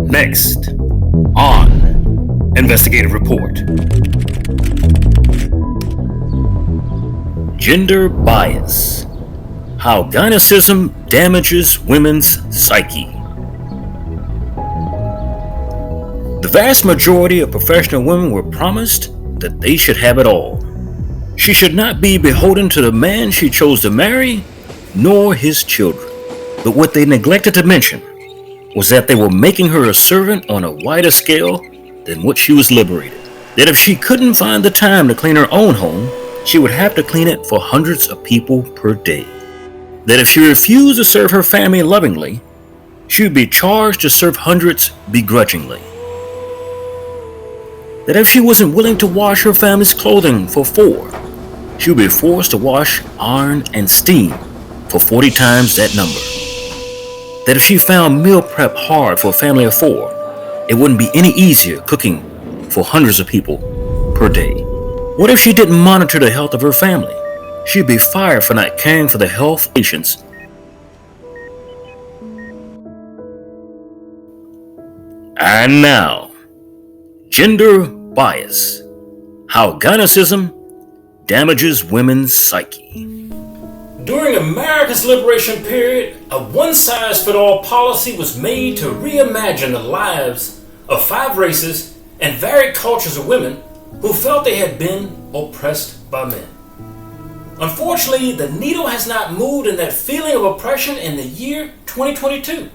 Next on Investigative Report. Gender bias. How gynocism damages women's psyche. The vast majority of professional women were promised that they should have it all. She should not be beholden to the man she chose to marry, nor his children. But what they neglected to mention was that they were making her a servant on a wider scale than what she was liberated. That if she couldn't find the time to clean her own home, she would have to clean it for hundreds of people per day. That if she refused to serve her family lovingly, she would be charged to serve hundreds begrudgingly. That if she wasn't willing to wash her family's clothing for 4, she would be forced to wash, iron, and steam for 40 times that number. That if she found meal prep hard for a family of 4, it wouldn't be any easier cooking for hundreds of people per day. What if she didn't monitor the health of her family? She'd be fired for not caring for the health of patients. And now, gender bias. How gynocism damages women's psyche. During America's liberation period, a one-size-fits-all policy was made to reimagine the lives of 5 races and varied cultures of women who felt they had been oppressed by men. Unfortunately, the needle has not moved in that feeling of oppression in the year 2022,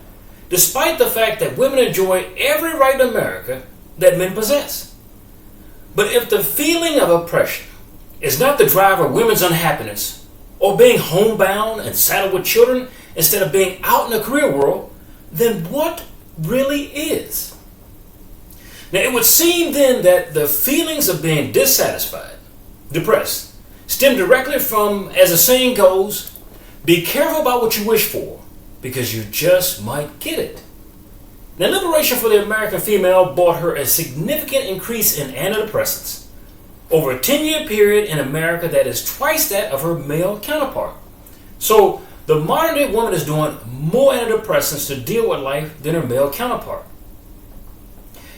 despite the fact that women enjoy every right in America that men possess. But if the feeling of oppression is not the driver of women's unhappiness, or being homebound and saddled with children instead of being out in the career world, then what really is? Now, it would seem then that the feelings of being dissatisfied, depressed, stem directly from, as the saying goes, be careful about what you wish for, because you just might get it. Now, liberation for the American female brought her a significant increase in antidepressants over a 10-year period in America that is twice that of her male counterpart. So, the modern day woman is doing more antidepressants to deal with life than her male counterpart.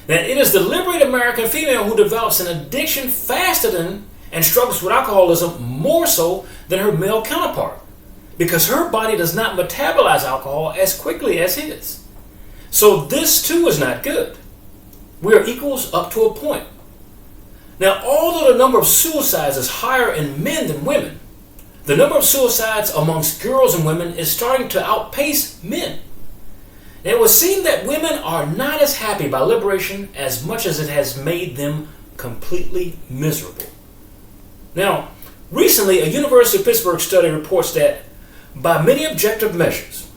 Now, it is the liberated American female who develops an addiction faster than and struggles with alcoholism more so than her male counterpart, because her body does not metabolize alcohol as quickly as his. So this too is not good. We are equals up to a point. Now, although the number of suicides is higher in men than women, the number of suicides amongst girls and women is starting to outpace men. Now, it would seem that women are not as happy by liberation as much as it has made them completely miserable. Now, recently, a University of Pittsburgh study reports that by many objective measures,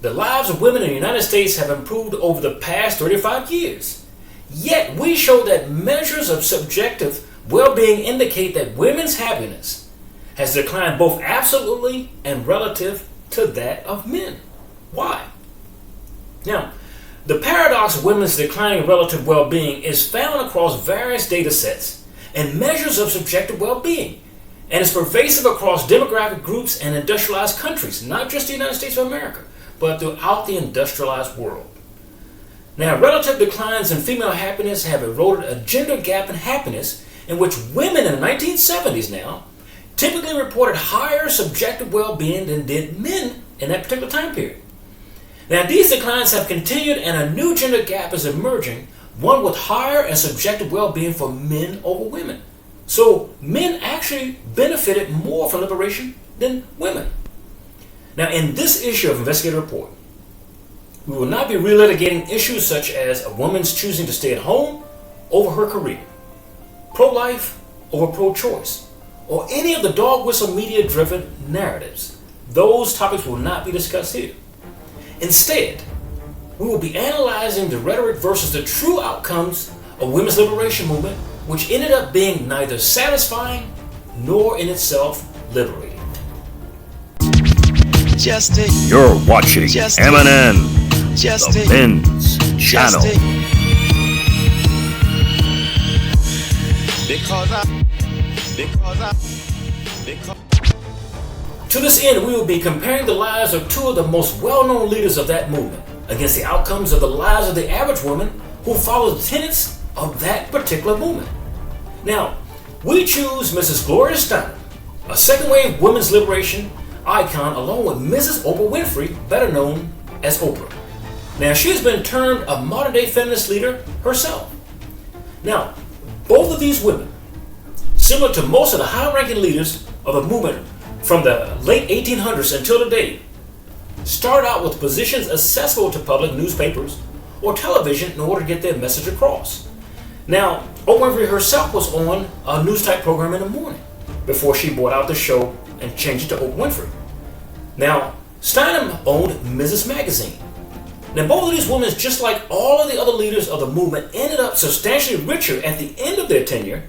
the lives of women in the United States have improved over the past 35 years. Yet, we show that measures of subjective well-being indicate that women's happiness has declined both absolutely and relative to that of men. Why? Now, the paradox of women's declining relative well-being is found across various data sets and measures of subjective well-being, and is pervasive across demographic groups and industrialized countries, not just the United States of America, but throughout the industrialized world. Now, relative declines in female happiness have eroded a gender gap in happiness in which women in the 1970s now typically reported higher subjective well-being than did men in that particular time period. Now, these declines have continued and a new gender gap is emerging, one with higher and subjective well-being for men over women. So men actually benefited more from liberation than women. Now, in this issue of Investigative Report, we will not be relitigating issues such as a woman's choosing to stay at home over her career, pro-life over pro-choice, or any of the dog whistle media-driven narratives. Those topics will not be discussed here. Instead, we will be analyzing the rhetoric versus the true outcomes of women's liberation movement, which ended up being neither satisfying nor in itself liberating. You're watching MNN, the Men's Channel. To this end, we will be comparing the lives of 2 of the most well-known leaders of that movement, against the outcomes of the lives of the average woman who follows the tenets of that particular movement. Now, we choose Mrs. Gloria Steinem, a second-wave women's liberation icon, along with Mrs. Oprah Winfrey, better known as Oprah. Now, she has been termed a modern-day feminist leader herself. Now, both of these women, similar to most of the high-ranking leaders of the movement from the late 1800s until today, started out with positions accessible to public newspapers or television in order to get their message across. Now, Oprah Winfrey herself was on a news-type program in the morning before she bought out the show and changed it to Oprah Winfrey. Now, Steinem owned Mrs. Magazine. Now, both of these women, just like all of the other leaders of the movement, ended up substantially richer at the end of their tenure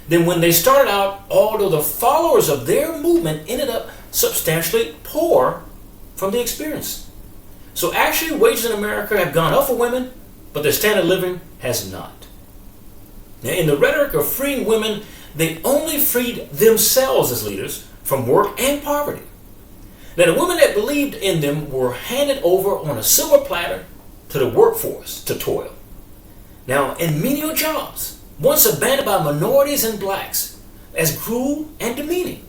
than when they started out, although the followers of their movement ended up substantially poor from the experience. So actually, wages in America have gone up for women, but their standard of living has not. Now, in the rhetoric of freeing women, they only freed themselves as leaders from work and poverty. Now, the women that believed in them were handed over on a silver platter to the workforce to toil. Now, in menial jobs, once abandoned by minorities and blacks as cruel and demeaning.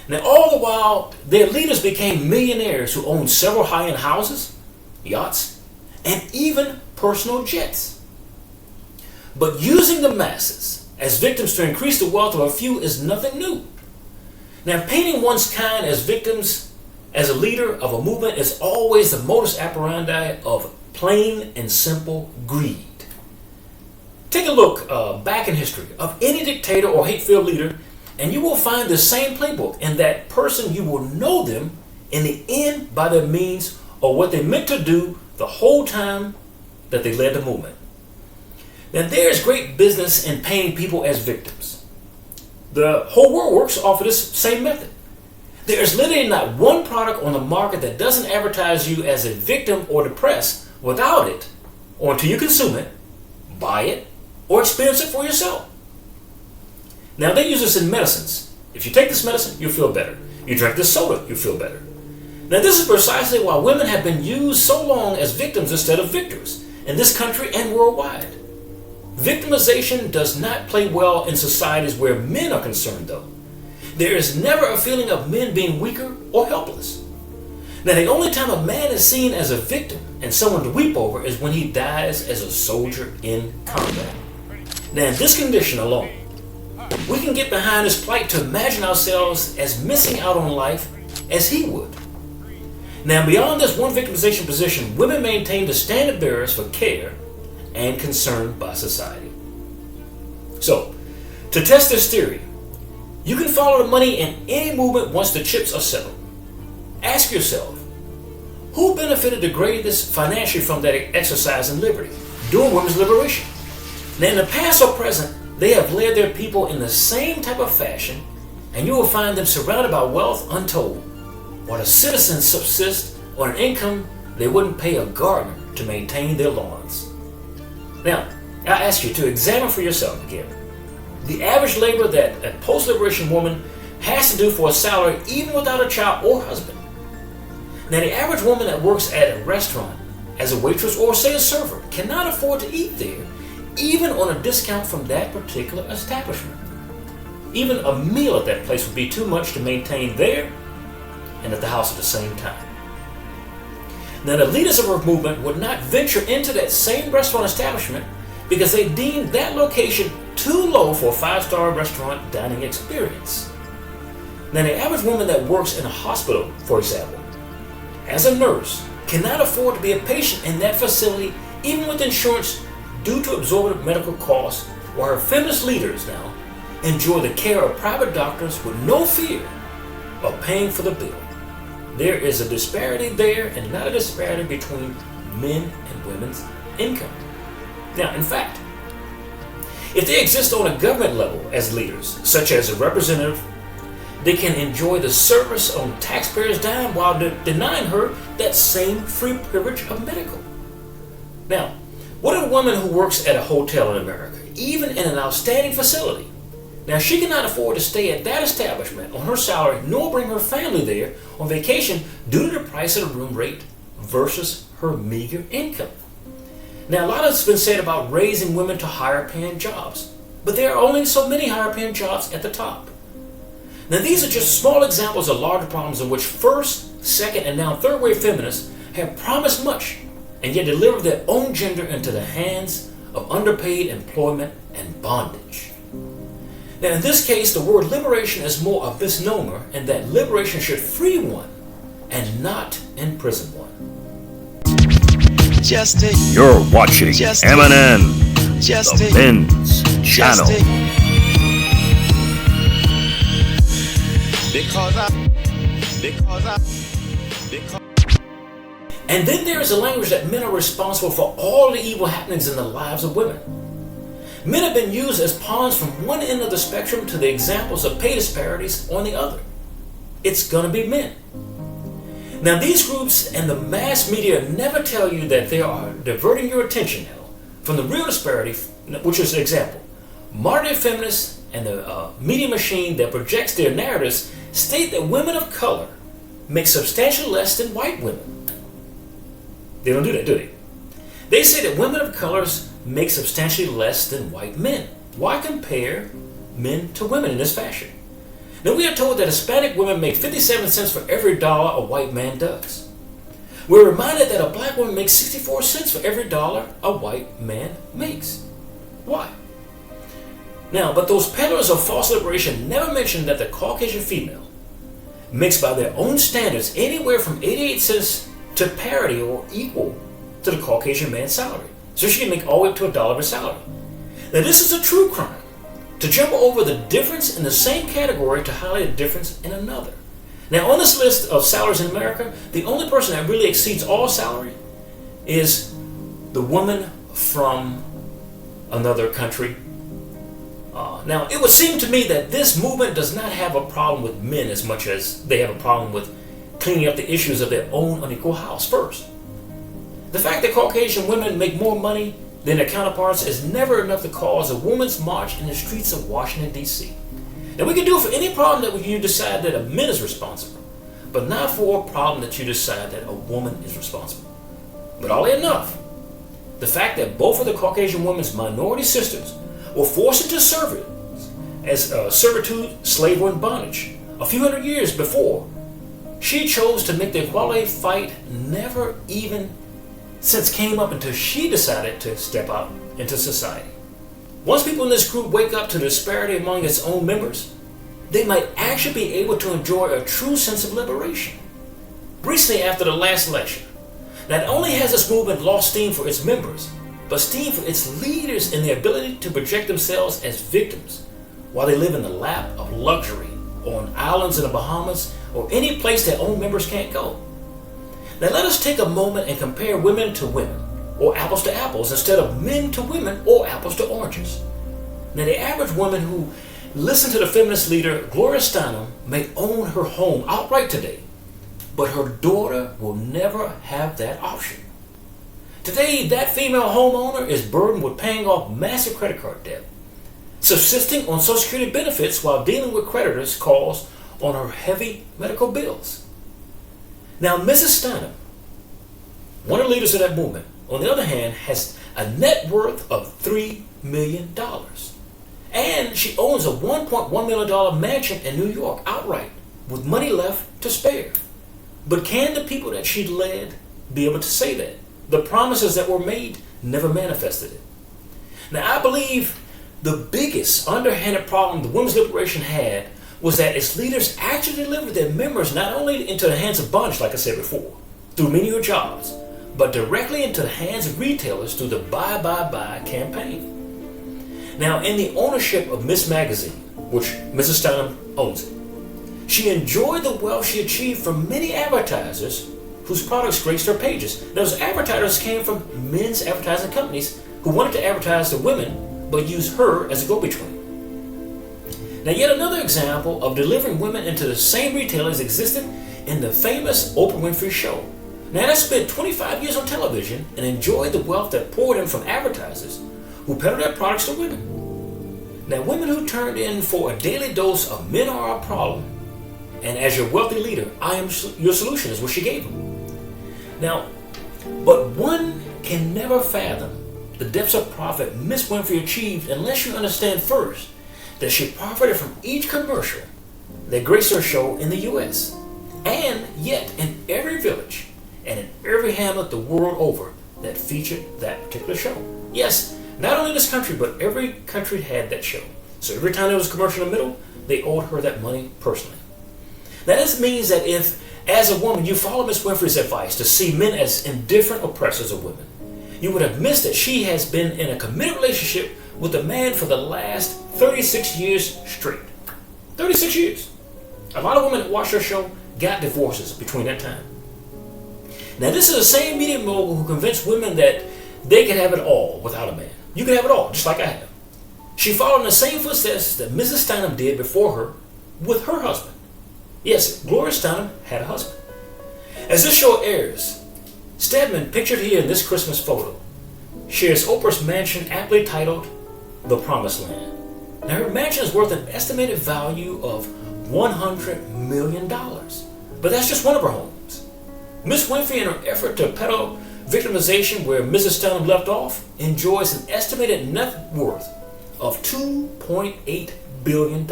Now, all the while, their leaders became millionaires who owned several high-end houses, yachts, and even personal jets. But using the masses as victims to increase the wealth of a few is nothing new. Now, painting one's kind as victims as a leader of a movement is always the modus operandi of plain and simple greed. Take a look back in history of any dictator or hate-filled leader, and you will find the same playbook. And that person, you will know them in the end by their means or what they meant to do the whole time that they led the movement. Now, there is great business in painting people as victims. The whole world works off of this same method. There is literally not one product on the market that doesn't advertise you as a victim or depressed without it, or until you consume it, buy it, or experience it for yourself. Now, they use this in medicines. If you take this medicine, you feel better. You drink this soda, you feel better. Now, this is precisely why women have been used so long as victims instead of victors in this country and worldwide. Victimization does not play well in societies where men are concerned, though. There is never a feeling of men being weaker or helpless. Now, the only time a man is seen as a victim and someone to weep over is when he dies as a soldier in combat. Now, in this condition alone, we can get behind his plight to imagine ourselves as missing out on life as he would. Now, beyond this one victimization position, women maintain the standard bearers for care and concern by society. So, to test this theory, you can follow the money in any movement once the chips are settled. Ask yourself, who benefited the greatest financially from that exercise in liberty during women's liberation? Now, in the past or present, they have led their people in the same type of fashion, and you will find them surrounded by wealth untold, while the citizens subsist on an income they wouldn't pay a gardener to maintain their lawns. Now, I ask you to examine for yourself again the average labor that a post-liberation woman has to do for a salary even without a child or husband. Now, the average woman that works at a restaurant as a waitress or, say, a server cannot afford to eat there, even on a discount from that particular establishment. Even a meal at that place would be too much to maintain there and at the house at the same time. Now, the leaders of our movement would not venture into that same restaurant establishment because they deemed that location too low for a 5-star restaurant dining experience. Now, the average woman that works in a hospital, for example, as a nurse, cannot afford to be a patient in that facility, even with insurance, due to exorbitant medical costs, while her feminist leaders now enjoy the care of private doctors with no fear of paying for the bill. There is a disparity there, and not a disparity between men and women's income. Now, in fact, if they exist on a government level as leaders, such as a representative, they can enjoy the service on taxpayers' dime while denying her that same free privilege of medical. Now, what of a woman who works at a hotel in America, even in an outstanding facility? Now, she cannot afford to stay at that establishment on her salary, nor bring her family there on vacation due to the price of the room rate versus her meager income. Now, a lot has been said about raising women to higher paying jobs, but there are only so many higher paying jobs at the top. Now, these are just small examples of larger problems in which first, second, and now third wave feminists have promised much and yet deliver their own gender into the hands of underpaid employment and bondage. Now, in this case, the word liberation is more a misnomer, and that liberation should free one and not imprison one. You're watching MNN, the Men's Channel. And then there is a language that men are responsible for all the evil happenings in the lives of women. Men have been used as pawns from one end of the spectrum to the examples of pay disparities on the other. It's gonna be men. Now, these groups and the mass media never tell you that they are diverting your attention now from the real disparity, which is an example. Modern feminists and the media machine that projects their narratives state that women of color make substantially less than white women. They don't do that, do they? They say that women of colors make substantially less than white men. Why compare men to women in this fashion? Now, we are told that Hispanic women make 57 cents for every dollar a white man does. We're reminded that a black woman makes 64 cents for every dollar a white man makes. Why? Now, but those peddlers of false liberation never mention that the Caucasian female makes by their own standards anywhere from 88 cents to parity or equal to the Caucasian man's salary. So she can make all the way up to $1 of her salary. Now, this is a true crime, to jump over the difference in the same category to highlight a difference in another. Now, on this list of salaries in America, the only person that really exceeds all salary is the woman from another country. Now, it would seem to me that this movement does not have a problem with men as much as they have a problem with cleaning up the issues of their own unequal house first. The fact that Caucasian women make more money than their counterparts is never enough to cause a woman's march in the streets of Washington, D.C. Now, we can do it for any problem that you decide that a man is responsible, but not for a problem that you decide that a woman is responsible. But oddly enough, the fact that both of the Caucasian women's minority sisters were forced into service as servitude, slavery, and bondage a few hundred years before, she chose to make the equality fight never even since came up until she decided to step out into society. Once people in this group wake up to the disparity among its own members, they might actually be able to enjoy a true sense of liberation. Recently, after the last election, not only has this movement lost steam for its members, but steam for its leaders in their ability to project themselves as victims while they live in the lap of luxury on islands in the Bahamas or any place their own members can't go. Now, let us take a moment and compare women to women, or apples to apples, instead of men to women or apples to oranges. Now, the average woman who listens to the feminist leader Gloria Steinem may own her home outright today, but her daughter will never have that option. Today, that female homeowner is burdened with paying off massive credit card debt, subsisting on Social Security benefits while dealing with creditors' calls on her heavy medical bills. Now, Mrs. Steinem, one of the leaders of that movement, on the other hand, has a net worth of $3 million. And she owns a $1.1 million mansion in New York outright, with money left to spare. But can the people that she led be able to say that? The promises that were made never manifested it. Now, I believe the biggest underhanded problem the women's liberation had was that its leaders actually delivered their members not only into the hands of bondage, like I said before, through menial jobs, but directly into the hands of retailers through the Buy, Buy, Buy campaign. Now, in the ownership of Miss Magazine, which Mrs. Steinem owns it, she enjoyed the wealth she achieved from many advertisers whose products graced her pages. Now, those advertisers came from men's advertising companies who wanted to advertise to women, but used her as a go-between. Now, yet another example of delivering women into the same retailers existed in the famous Oprah Winfrey Show. Now, that spent 25 years on television and enjoyed the wealth that poured in from advertisers who peddled their products to women. Now, women who turned in for a daily dose of men are our problem, and as your wealthy leader, I am your solution, is what she gave them. Now, But one can never fathom the depths of profit Miss Winfrey achieved unless you understand first that she profited from each commercial that graced her show in the U.S. and yet in every village and in every hamlet the world over that featured that particular show. Yes, not only this country, but every country had that show. So every time there was a commercial in the middle, they owed her that money personally. Now this means that if, as a woman, you follow Miss Winfrey's advice to see men as indifferent oppressors of women, you would have missed that she has been in a committed relationship with a man for the last 36 years straight. 36 years. A lot of women that watched her show got divorces between that time. Now this is the same media mogul who convinced women that they could have it all without a man. You can have it all, just like I have. She followed in the same footsteps that Mrs. Steinem did before her with her husband. Yes, Gloria Steinem had a husband. As this show airs, Stedman, pictured here in this Christmas photo, shares Oprah's mansion aptly titled The Promised Land. Now her mansion is worth an estimated value of $100 million. But that's just one of her homes. Miss Winfrey, in her effort to peddle victimization where Mrs. Steinem left off, enjoys an estimated net worth of $2.8 billion.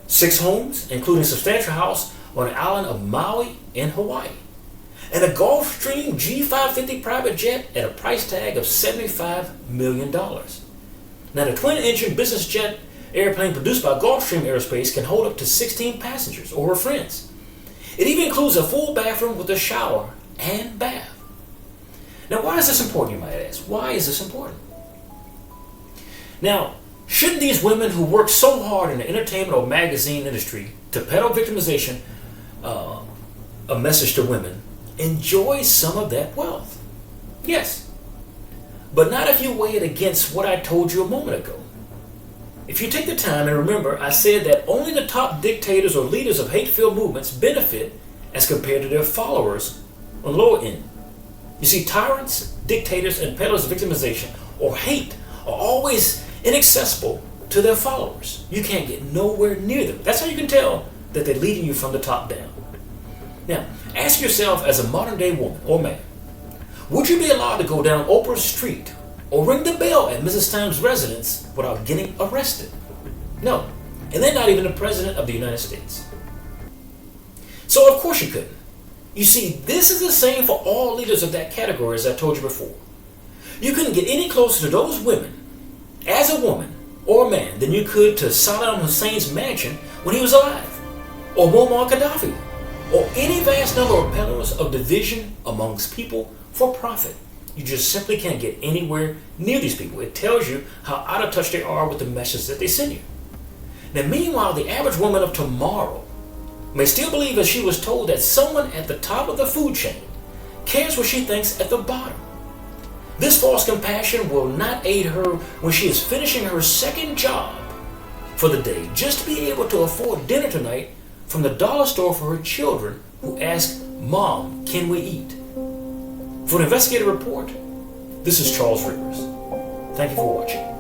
6 homes, including a substantial house on the island of Maui in Hawaii, and a Gulfstream G550 private jet at a price tag of $75 million. Now the twin-engine business jet airplane produced by Gulfstream Aerospace can hold up to 16 passengers or her friends. It even includes a full bathroom with a shower and bath. Now why is this important, you might ask? Why is this important? Now, shouldn't these women who work so hard in the entertainment or magazine industry to peddle victimization, a message to women, enjoy some of that wealth? Yes. But not if you weigh it against what I told you a moment ago. If you take the time and remember, I said that only the top dictators or leaders of hate-filled movements benefit as compared to their followers on the lower end. You see, tyrants, dictators, and peddlers of victimization or hate are always inaccessible to their followers. You can't get nowhere near them. That's how you can tell that they're leading you from the top down. Now, ask yourself as a modern-day woman or man, would you be allowed to go down Oprah's street or ring the bell at Mrs. Steinem's residence without getting arrested? No. And they're not even the President of the United States. So of course you couldn't. You see, this is the same for all leaders of that category, as I told you before. You couldn't get any closer to those women as a woman or a man than you could to Saddam Hussein's mansion when he was alive, or Muammar Gaddafi, or any vast number of peddlers of division amongst people for profit. You just simply can't get anywhere near these people. It tells you how out of touch they are with the message that they send you. Now, meanwhile, the average woman of tomorrow may still believe, as she was told, that someone at the top of the food chain cares what she thinks at the bottom. This false compassion will not aid her when she is finishing her second job for the day just to be able to afford dinner tonight from the dollar store for her children who ask, "Mom, can we eat?" For the Investigative Report, this is Charles Rivers. Thank you for watching.